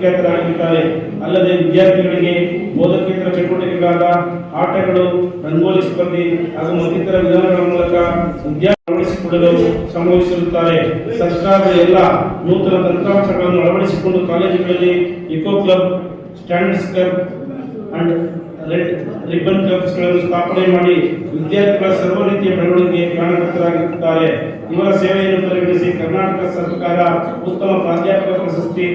ವಿಖ್ಯಾತರಾಗಿದ್ದಾರೆ. ಅಲ್ಲದೆ ವಿದ್ಯಾರ್ಥಿಗಳಿಗೆ ಬೋಧಕೇತರ ಚಟುವಟಿಕೆಗಳಾದ ಆಟಗಳು, ರಂಗೋಲಿ ಸ್ಪರ್ಧೆ ಹಾಗೂ ಮತ್ತಿತರ ವಿಧಾನಗಳ ಮೂಲಕ ವಿದ್ಯಾರ್ಥಿ ಅಳವಡಿಸಿಕೊಳ್ಳಲು ಶ್ರಮವಹಿಸಿರುತ್ತಾರೆ. ಸರ್ಕಾರದ ಎಲ್ಲ ನೂತನ ತಂತ್ರಾಂಶಗಳನ್ನು ಅಳವಡಿಸಿಕೊಂಡು ಕಾಲೇಜುಗಳಲ್ಲಿ eco club, standards club and red ribbon ಕ್ಲಬ್ಸ್ಗಳನ್ನು ಸ್ಥಾಪನೆ ಮಾಡಿ ವಿದ್ಯಾರ್ಥಿಗಳ ಸರ್ವ ರೀತಿಯ ಬೆಳವಣಿಗೆಗೆ ಕಾರಣಕರ್ತರಾಗಿರುತ್ತಾರೆ. ಇವರ ಸೇವೆಯನ್ನು ಪರಿಗಣಿಸಿ ಕರ್ನಾಟಕ ಸರ್ಕಾರ ಉತ್ತಮ ಪ್ರಾಧ್ಯಾಪಕ ಪ್ರಶಸ್ತಿ,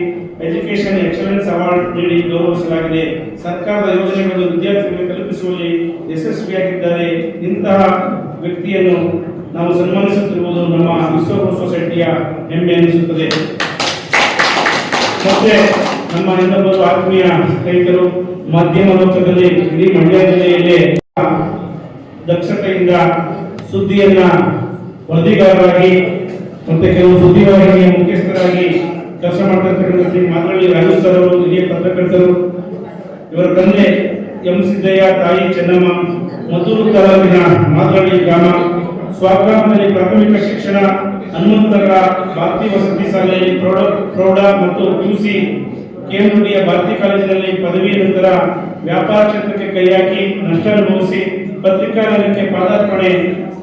ಎಜುಕೇಷನ್ ಎಕ್ಸಲೆನ್ಸ್ ಅವಾರ್ಡ್ ನೀಡಿ ಗೌರವಿಸಲಾಗಿದೆ. ಸರ್ಕಾರದ ಯೋಜನೆಗಳನ್ನು ವಿದ್ಯಾರ್ಥಿಗಳಿಗೆ ತಲುಪಿಸುವಲ್ಲಿ ಯಶಸ್ವಿಯಾಗಿದ್ದಾರೆ. ಇಂತಹ ವ್ಯಕ್ತಿಯನ್ನು ನಾವು ಸನ್ಮಾನಿಸುತ್ತಿರುವುದು ನಮ್ಮ ವಿಶ್ವಗುರು ಸೊಸೈಟಿಯ ಹೆಮ್ಮೆ ಎನಿಸುತ್ತದೆ. ಮತ್ತೆ ನಮ್ಮ ಇನ್ನೊಬ್ಬರು ಆತ್ಮೀಯ ಸ್ನೇಹಿತರು ಮಾಧ್ಯಮ ಲೋಕದಲ್ಲಿ ಇಡೀ ಮಂಡ್ಯ ಜಿಲ್ಲೆಯಲ್ಲಿ ದಕ್ಷತೆಯಿಂದ ಸುದ್ದಿಯನ್ನ ವರದಿಗಾರರಾಗಿ ಮತ್ತೆ ಕೆಲವು ಸುದ್ದಿವಾಹಿನಿಯ ಮುಖ್ಯಸ್ಥರಾಗಿ ಕೆಲಸ ಮಾಡ್ತಿರ್ತಕ್ಕಂಥ ಶ್ರೀ ಮಾದರಳ್ಳಿ ರಾಜು ಸರ್ ಅವರು ಹಿರಿಯ ಪತ್ರಕರ್ತರು. ಇವರ ತಂದೆ ಎಂ ಸಿದ್ದಯ್ಯ, ತಾಯಿ ಚೆನ್ನಮ್ಮ, ಮದ್ದೂರು ತಾಲೂಕಿನ ಮಾದರಳ್ಳಿ ಗ್ರಾಮ. ಸ್ವಗ್ರಾಮದಲ್ಲಿ ಪ್ರಾಥಮಿಕ ಶಿಕ್ಷಣ, ಹನುಮಂತನಗರ ಭಾರತೀಯ ವಸತಿ ಶಾಲೆಯಲ್ಲಿ ಪ್ರೌಢ ಮತ್ತು ಪಿಯುಸಿ, ಕೆಎಂಡಿಯ ಭಾರತೀಯ ಕಾಲೇಜಿನಲ್ಲಿ ಪದವಿ ನಂತರ ವ್ಯಾಪಾರ ಕ್ಷೇತ್ರಕ್ಕೆ ಕೈ ಹಾಕಿ ನಷ್ಟ ಅನುಭವಿಸಿ ಪತ್ರಿಕಾ ರಂಗಕ್ಕೆ ಪಾದಾರ್ಪಣೆ.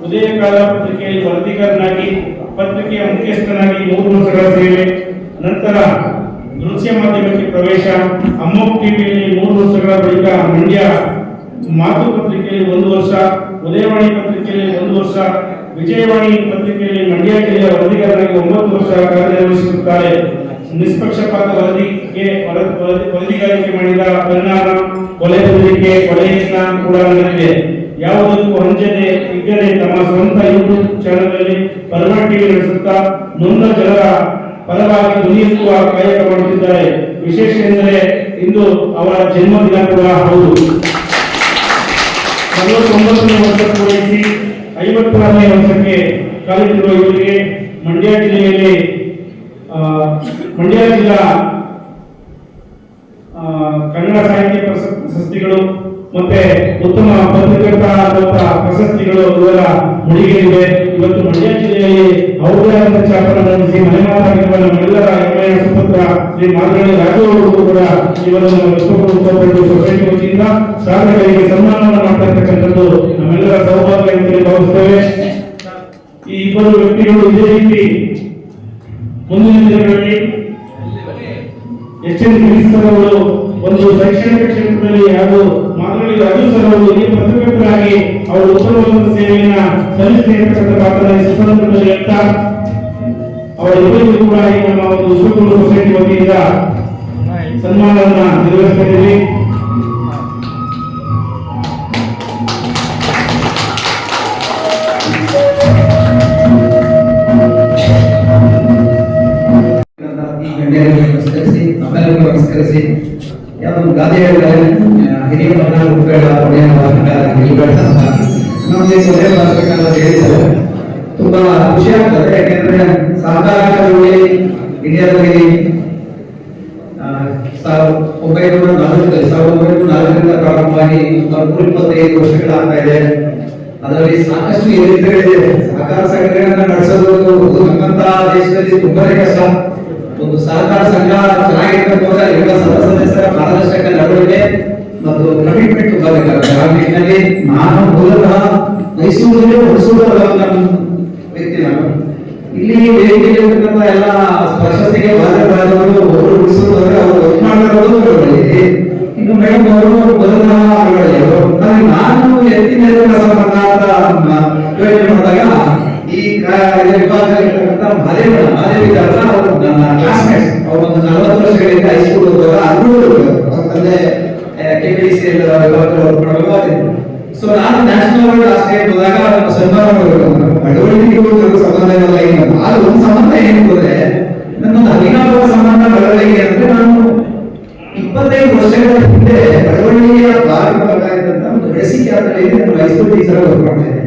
ಉದಯಕಾಲ ಪತ್ರಿಕೆಯಲ್ಲಿ ವರದಿಗಾರನಾಗಿ, ಪತ್ರಿಕೆಯ ಮುಖ್ಯಸ್ಥನಾಗಿ 3 ವರ್ಷಗಳ ಸೇವೆ. ನಂತರ ದೃಶ್ಯ ಮಾಧ್ಯಮಕ್ಕೆ ಪ್ರವೇಶ. ಅಮ್ಮೋಕ್ ಟಿವಿಯಲ್ಲಿ 3 ವರ್ಷಗಳ ಬಳಿಕ ಮಂಡ್ಯ ಮಾತು ಪತ್ರಿಕೆಯಲ್ಲಿ 1 ವರ್ಷ, ಉದಯವಾಣಿ ಪತ್ರಿಕೆಯಲ್ಲಿ 1 ವರ್ಷ, ವಿಜಯವಾಣಿ ಪತ್ರಿಕೆಯಲ್ಲಿ ಮಂಡ್ಯ ಜಿಲ್ಲೆಯ ವರದಿಗಾರನಾಗಿ 9 ವರ್ಷ ಕಾರ್ಯನಿರ್ವಹಿಸಿರುತ್ತಾರೆ. ನಿಷ್ಪಕ್ಷಪಾತ ವರದಿಗಾರಿಕೆ ಮಾಡಿದ ಪರಿಣಾಮ ಕೊಲೆ ಬೆದರಿಕೆ, ಕೊಲೆ ಯತ್ನ ಕೂಡ ನಡೆದಿದೆ. ಯಾವುದಕ್ಕೂ ಅಂಜದೆ ಇದ್ದರೆ ತಮ್ಮ ಸ್ವಂತ ಯೂಟ್ಯೂಬ್ ಚಾನೆಲ್ ಪರಮ ಟಿವಿ ನಡೆಸುತ್ತಾ ನೊಂದ ಜನರ ಪರವಾಗಿ ಧ್ವನಿಯೆತ್ತುವ ಕಾಯಕ ಮಾಡುತ್ತಿದ್ದಾರೆ. ವಿಶೇಷ ಎಂದರೆ ಇಂದು ಅವರ ಜನ್ಮದಿನ ಕೂಡ ಹೌದು. 49ನೇ ವರ್ಷ ಪೂರೈಸಿ 56ನೇ ವರ್ಷಕ್ಕೆ ಕಾಲಿಟ್ಟಿರುವ ಇವರಿಗೆ ಮಂಡ್ಯ ಜಿಲ್ಲಾ ಕನ್ನಡ ಸಾಹಿತ್ಯ ಪ್ರಶಸ್ತಿಗಳು ಮತ್ತೆ ಉತ್ತಮ ಪತ್ರಕರ್ತ ಪ್ರಶಸ್ತಿಗಳು ಇವರ ಮುಡಿಗೇರಿವೆ. ಇವತ್ತು ಮಂಡ್ಯ ಜಿಲ್ಲೆಯಲ್ಲಿ ಔದಾರ್ಯ ಚಾಪನ ನಡೆಸಿ ಮನೆ ಮಾತಾಗಿರುವ ನಮ್ಮೆಲ್ಲರ ಹೆಮ್ಮೆಯ ಸುಪುತ್ರ ಶ್ರೀ ಮಾದರಳ್ಳಿ ರಾಜು ಅವರು ಕೂಡ ಇವರನ್ನು ವಿಶ್ವಗುರು ಸೊಸೈಟಿ ವತಿಯಿಂದ ಸಾಧಕರಿಗೆ ಸನ್ಮಾನವನ್ನು ಮಾಡ್ತಾ ಇರ್ತಕ್ಕಂಥದ್ದು ನಮ್ಮೆಲ್ಲರ ಸೌಭಾಗ್ಯ ಅಂತ ಭಾವಿಸ್ತೇವೆ. ಈ ಇಬ್ಬರು ವ್ಯಕ್ತಿಗಳು ಇದೇ ರೀತಿ ಮುಂದಿನ ದಿನಗಳಲ್ಲಿ ಎಚ್.ಎನ್. ಗಿರೀಶ್ ಸರ್ ಅವರು ಒಂದು ಶೈಕ್ಷಣಿಕ ಕ್ಷೇತ್ರದಲ್ಲಿ ಹಾಗೂ ಮಾದರಳ್ಳಿ ರಾಜು ಸರ್ ಅವರು ಹಿರಿಯ ಪತ್ರಕರ್ತರಾಗಿ ಅವರು ಉತ್ತಮವಾದ ಸೇವೆಯನ್ನ ಸಲ್ಲಿಸಿರ್ತಕ್ಕಂಥ ಮಾತನಾಡಿ ಸುಸಂದರ್ಭದಲ್ಲಿ ಹೇಳ್ತಾ ಅವರ ಇಬ್ಬರಿಗೂ ಕೂಡ ಈ ನಮ್ಮ ಒಂದು ವಿಶ್ವಗುರು ಸೊಸೈಟಿ ವತಿಯಿಂದ ಸನ್ಮಾನವನ್ನ ನಿರ್ವಹಿಸ್ತಾ ಇದ್ದೀವಿ. ನಮಸ್ಕರಿಸಿ ಯಾವ್ದೊಂದು ಗಾದೆ ಹೇಳಿದ್ದಾರೆ, ಹಿರಿಯ ಹೇಳಿದ್ದಾರೆ. ತುಂಬಾ ಖುಷಿ ಆಗ್ತದೆ. ಯಾಕೆಂದ್ರೆ ಸಹಕಾರದಲ್ಲಿ ಇಂಡಿಯಾದಲ್ಲಿ 1904ರಿಂದ ಪ್ರಾರಂಭವಾಗಿ 125 ವರ್ಷಗಳಾಗ್ತಾ ಇದೆ. ಅದರಲ್ಲಿ ಸಾಕಷ್ಟು ಏರಿಕೆಗಳಿದೆ. ಸಹಕಾರ ಸಂಘಗಳನ್ನ ನಡೆಸೋದು ನಮ್ಮಂತ ದೇಶದಲ್ಲಿ ತುಂಬಾನೇ ಕಷ್ಟ. ಒಂದು ಸಹಕಾರ ಸಂಘ ಚೆನ್ನಾಗಿರ್ಬೇಕು ಅಂದ್ರೆ ಎಲ್ಲ ಸದಸ್ಯರ ಪಾರದರ್ಶಕ ನಡವಳಿಕೆ ಮತ್ತು ಕಮಿಟ್ಮೆಂಟ್ ತುಂಬಾ ಬೇಕಾಗುತ್ತೆ. ಆ ನಿಟ್ಟಿನಲ್ಲಿ ನಾನು ಮೂಲತಃ ಮೈಸೂರಲ್ಲಿ ಹೊಸೂರದ ವ್ಯಕ್ತಿ. ನಾನು ಇಲ್ಲಿ ವೇದಿಕೆಯಲ್ಲಿರ್ತಕ್ಕಂಥ ಎಲ್ಲ ಪ್ರಶಸ್ತಿಗೆ ಬಾಧ್ಯರಾದವರು ಒಬ್ಬರು ಉಳಿಸೋದಾದ್ರೆ ಅವರು ವರ್ಕ್ ಮಾಡಿರೋದು ಹೊರಗಡೆ, ಇನ್ನು ಮೇಡಮ್ ಅವರು ಮೊದಲ ಹೊರಗಡೆ. ನಾನು ಎತ್ತಿನ ಸಂಬಂಧ ಯೋಚನೆ ಮಾಡಿದಾಗ ಈ ವಿಭಾಗದಲ್ಲಿರ್ತಕ್ಕಂಥ ಮಾದೇವಿ ಅವರು ನನ್ನ ಕ್ಲಾಸ್ಮೇಟ್ಸ್. ಅವರು ಒಂದು 40 ವರ್ಷಗಳಿಂದ ಹೈಸ್ಕೂಲ್ ಹೋಗುವಾಗ ತಂದೆ KPC ಸೊ ನಾನು ನ್ಯಾಷನಲ್ ಅವಾರ್ಡ್ ಲಾಸ್ಟ್ ಟೈಮ್ ಹೋದಾಗ ನಮ್ಮ ಸನ್ಮಾನ ಬೆಳವಣಿಗೆಗೂ ಸಂಬಂಧ ಇರಲ್ಲ. ಅದು ಒಂದು ಸಂಬಂಧ ಏನಿರ್ತದೆ, ನನ್ನೊಂದು 16 ಸಂಬಂಧ ಬೆಳವಣಿಗೆ ಅಂದ್ರೆ ನಾನು 25 ವರ್ಷಗಳ ಹಿಂದೆ ಬೆಳವಣಿಗೆಯ ಭಾಗವಾಗಿದ್ದಂತ ಒಂದು ಬೇಸಿಕ್ ಯಾತ್ರೆಯಲ್ಲಿ ನಾನು ಹೈಸ್ಕೂಲ್ ಟೀಚರ್ ವರ್ಕ್ ಮಾಡ್ತಾ ಇದ್ದೆ.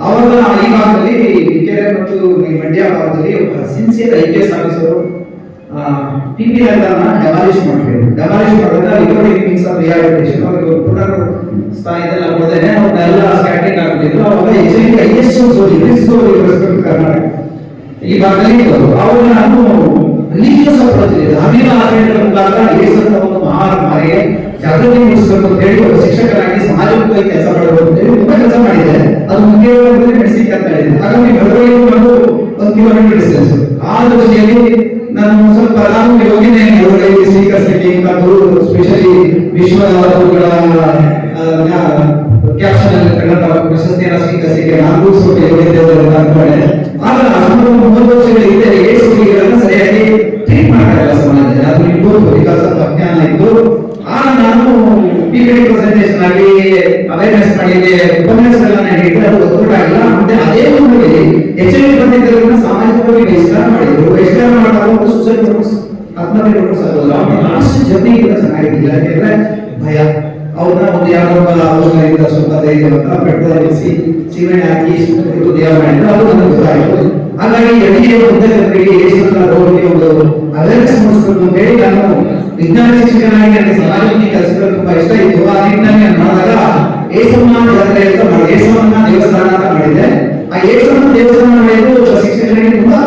ಆವಾಗ ಈ ಭಾಗದಲ್ಲಿ ಕೆರೆ ಮತ್ತು ಮಂಡ್ಯ ಭಾಗದಲ್ಲಿ ಒಬ್ಬ ಸಿನ್ಸಿಯರ್ IPS ಆಫೀಸರು PP ನಗರನ ಡೆಮಾಲಿಷ್ ಮಾಡಿದ್ರು. ಡೆಮಾಲಿಷ್ ಮಾಡಿದ್ರೆ ರಿಕವರಿ ಮೀನ್ಸ್ ಆಫ್ ರಿಹಾಬಿಲಿಟೇಷನ್ ಅವರಿಗೆ ಪುನರ್ ಸ್ಥಾನದಲ್ಲಿ ಕೊಡದೇನೆ ಅವ್ರನ್ನೆಲ್ಲ ಸ್ಕ್ಯಾಟರಿಂಗ್ ಆಗ್ತಿದ್ರು. ಅವಾಗ ISO ಕರ್ನಾಟಕ ಈ ಭಾಗದಲ್ಲಿ ಇತ್ತು. ಅವಾಗ ನಾನು ರಿಲಿಜಿಯಸ್ ಅಪ್ರೋಚ್ ಇದೆ, ಧಾರ್ಮಿಕ ಆಚರಣೆಗಳ ಮುಖಾಂತರ ಏಡ್ಸ್ ಅಂತ ಒಂದು ಮಹಾಮಾರಿಗೆ ಜಾಗೃತಿ ಮೂಡಿಸಬೇಕು ಅಂತ ಹೇಳಿ ಒಬ್ಬ ಶಿಕ್ಷಕರಾಗಿ ಸಮಾಜಮುಖವಾಗಿ ಕೆಲಸ ಮಾಡಬೇಕು ಅಂತ ಹೇಳಿ ತುಂಬಾ ಕೆಲಸ ಮಾಡಿದೆ. ಅದು ಮುಖ್ಯವಾಗಿ ಮೆಡಿಸಿನ್ ಅಂತ ಹೇಳಿದೆ. ಹಾಗಾಗಿ ಬೆಳವಣಿಗೆ ನಾವು 1 ಕಿಲೋಮೀಟರ್ ಡಿಸ್ಟೆನ್ಸ್ ಆ ದೃಷ್ಟಿಯಲ್ಲಿ ನಾನು ಸ್ವಲ್ಪ ಹೋಗಿದ್ದೇನೆ ಬೆಳವಣಿಗೆ ಸ್ವೀಕರಿಸಲಿಕ್ಕೆ. ಇಂಥದ್ದು ಸ್ಪೆಷಲಿ ವಿಶ್ವ ಕ್ಯಾಪ್ಷನ್ ಅಲ್ಲಿ ಕಂಡ ಪ್ರಶಸ್ತಿಯನ್ನು ಸ್ವೀಕರಿಸಲಿಕ್ಕೆ ನಾನು ಸ್ವಲ್ಪ ಯೋಗ್ಯತೆ ಅಂತ ಅನ್ಕೊಂಡೆ. ಆಗ ಸುಮಾರು 30 ವರ್ಷಗಳ ಹಿಂದೆ ಏಡ್ಸ್ ರೋಗಿಗಳನ್ನು ಸರಿಯಾಗಿ ಟ್ರೀಟ್ ಮಾಡಕ್ಕಾಗಲ್ಲ ಸಮಾಜದಲ್ಲಿ, ಅದು ನಿಮಗೂ ವಿಕಾಸ ಅಜ್ಞಾನ ಇತ್ತು. ಆಗ ನಾನು PPT ಪ್ರೆಸೆಂಟೇಷನ್ ಆಗಿ ಅವೇರ್ನೆಸ್ ಮಾಡಿದ್ದೆ, ಉಪನ್ಯಾಸಗಳನ್ನ ನೀಡಿದ್ರೆ ಅದು ಒತ್ತುಟಾಗಿಲ್ಲ. ಮತ್ತೆ ಅದೇ ಊರಲ್ಲಿ HIV ಬಂದಿದ್ದರಿಂದ ಸಾಮಾಜಿಕವಾಗಿ ಬಹಿಷ್ಕಾರ ಮಾಡಿದ್ರು. ಬಹಿಷ್ಕಾರ ಮಾಡಿದಾಗ ಒಂದು ಸೂಸೈಡ್ ನೋಟ್ಸ್ ಆತ್ಮಹತ್ಯೆ ನೋಟ್ಸ್ ಆಗೋಲ್ಲ. ಲಾಸ್ಟ್ ಜರ್ನಿ ಕೂಡ ಚೆನ್ನಾಗಿಲ್ಲ, ಯಾಕಂದ್ರೆ ಭಯ. ಅವ್ರನ್ನ ಒಂದು ಯಾರೋ ಅವ್ರಿಂದ ಸ್ವಲ್ಪ ಧೈರ್ಯ ಅಂತ ಪೆಟ್ರೋಲ್ ಹಾಕಿಸಿ ಸೀಮೆ ಹಾಕಿ ದೇವ ಮಾಡಿದ್ರು, ಅದು ನನಗೆ ಗೊತ್ತಾಯಿತು. ಹಾಗಾಗಿ ಎಲ್ಲಿಗೆ ಉದ್ಯೋಗಗಳಿಗೆ ಏಷ್ಯಾ ರೋಗಕ್ಕೆ ಒಂದು ಅವೇರ್ನೆಸ್ ಮೂಡಿಸಬೇಕು ಅಂತ ಹೇಳಿ ನಾನು ವಿಜ್ಞಾನ ಶಿಕ್ಷಕನಾಗಿ ನನಗೆ ಸಮಾಜಕ್ಕೆ ಕೆಲಸಗಳು ತುಂಬಾ ಇಷ್ಟ ಇತ್ತು. ಆ ನಿಟ್ಟಿನಲ್ಲಿ ನಾನು ಮಾಡಿದಾಗ ಏಸಮ್ಮ ಜಾತ್ರೆ ಅಂತ ಮಾಡಿದೆ, ಏಸಮ್ಮನ ದೇವಸ್ಥಾನ ಅಂತ ಮಾಡಿದ್ದೆ. ಆ ಏಸಮ್ಮನ ದೇವಸ್ಥಾನ ಮಾಡಿದ್ದು ಶಿಕ್ಷಕರಿಗೆ ತುಂಬಾ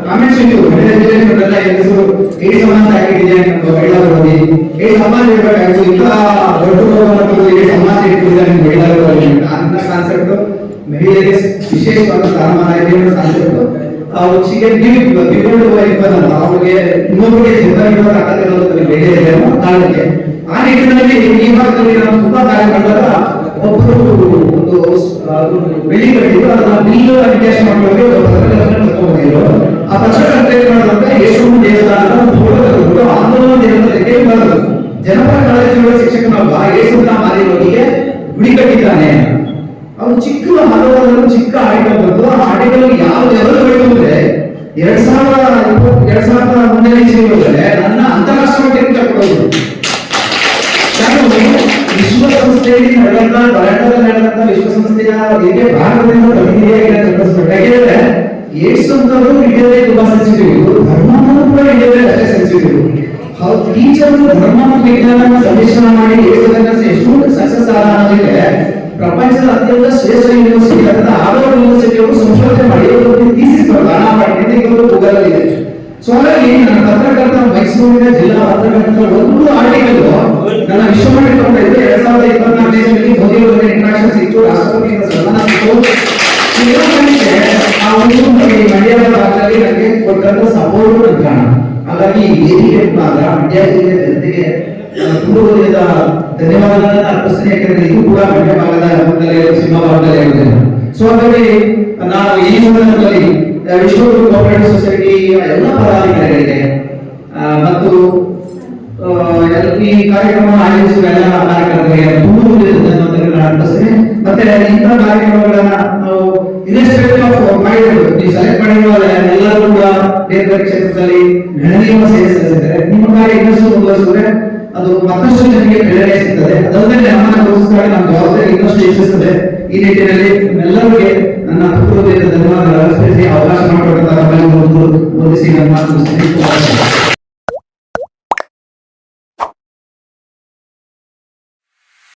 ಕಾಮೆಂಟ್ಸ್ ಇತ್ತು. ಎಲ್ಲ ಹೆಸರು ಏಸಮ್ಮ ಅಂತ ಹಾಕಿದ್ದೆ ಮಹಿಳಾಗಳಲ್ಲಿ, ಏಸಮ್ಮ ಇರಬೇಕಾಗಿತ್ತು, ಇಂಥ ದೊಡ್ಡ ರೋಗವನ್ನು ಸಮಾಜ ಇಟ್ಟಿದ್ದಾರೆ ಮಹಿಳಾಗಳಲ್ಲಿ ಅಂತ ಕಾನ್ಸೆಪ್ಟ್. ಮಹಿಳೆಯರಿಗೆ ವಿಶೇಷವಾದ ಸ್ಥಾನಮಾನ ಇದೆ ಅನ್ನೋ ಕಾನ್ಸೆಪ್ಟ್. ಅವರಿಗೆ ಅವರಿಗೆ ಇನ್ನೊಬ್ಬರಿಗೆ ಜೀವನ ತಾಕತ್ತಿರೋದು ಬೇರೆ ಇದೆ ಅನ್ನೋ ಕಾರಣಕ್ಕೆ ಆ ನಿಟ್ಟಿನಲ್ಲಿ ಈ ಭಾಗದಲ್ಲಿ ನಾವು ತುಂಬಾ ಕಾರ್ಯ ಮಾಡಿದಾಗ ಒಬ್ಬರು ಒಂದು ಬೆಳಿ ಕಟ್ಟಿದ್ರು, ಅದನ್ನ ಬಿಲ್ಲು ವಿನ್ಯಾಸ ಮಾಡುವಾಗ ಹೋಗಿದ್ರು. ಆ ಪತ್ರಕರ್ತ ಏನ್ ಮಾಡೋದಂದ್ರೆ ಯೇಸುವಿನ ದೇವಸ್ಥಾನದ ಫೋಟೋ ಆಂದೋಲನ ದೇವಸ್ಥಾನಕ್ಕೆ ಬರೋದು. ಜನಪರ ಕಾಲೇಜುಗಳ ಶಿಕ್ಷಕನೊಬ್ಬ ಯೇಸುವಿನ ಮಾರಿ ರೋಗಿಗೆ ಗುಡಿ ಕಟ್ಟಿದ್ದಾನೆ. ಅವ್ರು ಚಿಕ್ಕ ಹಲವಾರು ಚಿಕ್ಕ ಆರ್ಟಿಕಲ್ ಬಂತು. ಆ ಆರ್ಟಿಕಲ್ ಯಾವ ಲೆವೆಲ್ ಬೇಕು ಅಂದ್ರೆ 2021ನೇ ಇಸ್ವಿಯೊಳಗೆ ನನ್ನ ಅಂತಾರಾಷ್ಟ್ರೀಯ ಮಟ್ಟಕ್ಕೆ ತಗೊಂಡು ವಿಶ್ವಸಂಸ್ಥೆಯಲ್ಲಿ ನಡೆದಂತ ವಿಶ್ವಸಂಸ್ಥೆಯ ಹೇಗೆ ಭಾರತದಿಂದ ಪ್ರತಿನಿಧಿಯಾಗಿ ಏಡ್ಸ್ ಅಂತಂದ್ರೂ ಇಂಡಿಯಾದಲ್ಲಿ ತುಂಬಾ ಸೆನ್ಸಿಟಿವ್, ಧರ್ಮವನ್ನು ಕೂಡ ಇಂಡಿಯಾದಲ್ಲಿ ಅಷ್ಟೇ ಸೆನ್ಸಿಟಿವ್. ಟೀಚರ್ಗಳು ಧರ್ಮ ಮತ್ತು ವಿಜ್ಞಾನವನ್ನು ಸಮ್ಮಿಶ್ರಣ ಮಾಡಿ ಏಡ್ಸ್ ಎಷ್ಟು ಸಕ್ಸಸ್ ಆದ ಅನ್ನೋದಕ್ಕೆ ಪ್ರಪಂಚದ ಅತ್ಯಂತ ಶ್ರೇಷ್ಠ ಯೂನಿವರ್ಸಿಟಿ ಆದ ಹಾರ್ವರ್ಡ್ ಯೂನಿವರ್ಸಿಟಿಯವರು ಸಂಶೋಧನೆ ಮಾಡಿ ಥೀಸಿಸ್ ಪ್ರದಾನ ಮಾಡಿದೆ. ಇದು ಗೂಗಲ್ ಅಲ್ಲಿ ಇದೆ. ಸೊ ಹಾಗಾಗಿ ನನ್ನ ಪತ್ರಕರ್ತ ಮೈಸೂರಿನ ಜಿಲ್ಲಾ ಪತ್ರಕರ್ತರ ಒಂದು ಆರ್ಟಿಕಲ್ ನನ್ನ ವಿಶ್ವಮಟ್ಟಕ್ಕೆ ತಗೊಂಡಿದ್ದು 2024ರಲ್ಲಿ ಮೋದಿ ಅವರ ಇಂಟ್ರಾಕ್ಷನ್ ಸಿಕ್ತು, ರಾಷ್ಟ್ರಪತಿಯಿಂದ ಸನ್ಮಾನ ಸಿಕ್ತು. ಆ ಒಂದು ಮಂಡ್ಯದ ಭಾಗದಲ್ಲಿ ನನಗೆ ಕೊಟ್ಟಂತ ಸಪೋರ್ಟ್ ಅಂತ. ಹಾಗಾಗಿ ವೇದಿಕೆ ಮುಖಾಂತರ ಮಂಡ್ಯ ಜಿಲ್ಲೆಯ ಜನತೆಗೆ ಪೂರ್ವದಿಂದ ಧನ್ಯವಾದಗಳನ್ನು ಅರ್ಪಿಸ್ತೀನಿ. ಯಾಕಂದ್ರೆ ಇದು ಕೂಡ ಮಂಡ್ಯ ಭಾಗದ ಸಿಂಹ ಭಾಗದಲ್ಲಿ ಇರುತ್ತೆ. ಸೊ ಹಾಗಾಗಿ ನಾವು ಈ ಸಂದರ್ಭದಲ್ಲಿ ವಿಶ್ವಗುರು ಕೋಆಪರೇಟಿವ್ ಸೊಸೈಟಿ ಎಲ್ಲ ಪದಾಧಿಕಾರಿಗಳಿಗೆ ಮತ್ತು ಈ ಕಾರ್ಯಕ್ರಮ ಆಯೋಜಿಸುವ ಎಲ್ಲ ಕಾರ್ಯಕ್ರಮಗಳಿಗೆ ಧನ್ಯವಾದಗಳನ್ನು ಅರ್ಪಿಸ್ತೀನಿ. ಮತ್ತೆ ಇಂಥ ಕಾರ್ಯಕ್ರಮಗಳನ್ನ ನಾವು ಇನ್ಸ್ಪೆಕ್ಟರ್ ಆಫ್ ಮೈಂಡ್ ಸೆಲೆಕ್ಟ್ ಮಾಡಿರುವ ಎಲ್ಲರೂ ಕೂಡ ಬೇರೆ ಬೇರೆ ಕ್ಷೇತ್ರದಲ್ಲಿ ಗಣನೀಯ ಸೇವೆ ಸಲ್ಲಿಸಿದ್ದಾರೆ. ನಿಮ್ಮ ಕಾರ್ಯ ಇನ್ನಷ್ಟು ಮುಂದುವರಿಸಿದ್ರೆ ಅದು ಮತ್ತಷ್ಟು ಜನರಿಗೆ ಪ್ರೇರಣೆ ಸಿಗ್ತದೆ. ಅದಲ್ಲದೆ ನಮ್ಮನ್ನ ಗುರುತಿಸಿದಾಗ ನಮ್ಮ ಜವಾಬ್ದಾರಿ ಇನ್ನಷ್ಟು ಹೆಚ್ಚಿಸುತ್ತದೆ. ಈ ನಿಟ್ಟಿನಲ್ಲಿ ಎಲ್ಲರಿಗೆ ನನ್ನ ಹೃದಯದ ಧನ್ಯವಾದಗಳು ಅರ್ಪಿಸಿ ಅವಕಾಶ ಮಾಡಿಕೊಟ್ಟಂತಹ ವಂದಿಸಿ ನನ್ನ ಮಾತು ಮುಗಿಸುತ್ತೇನೆ.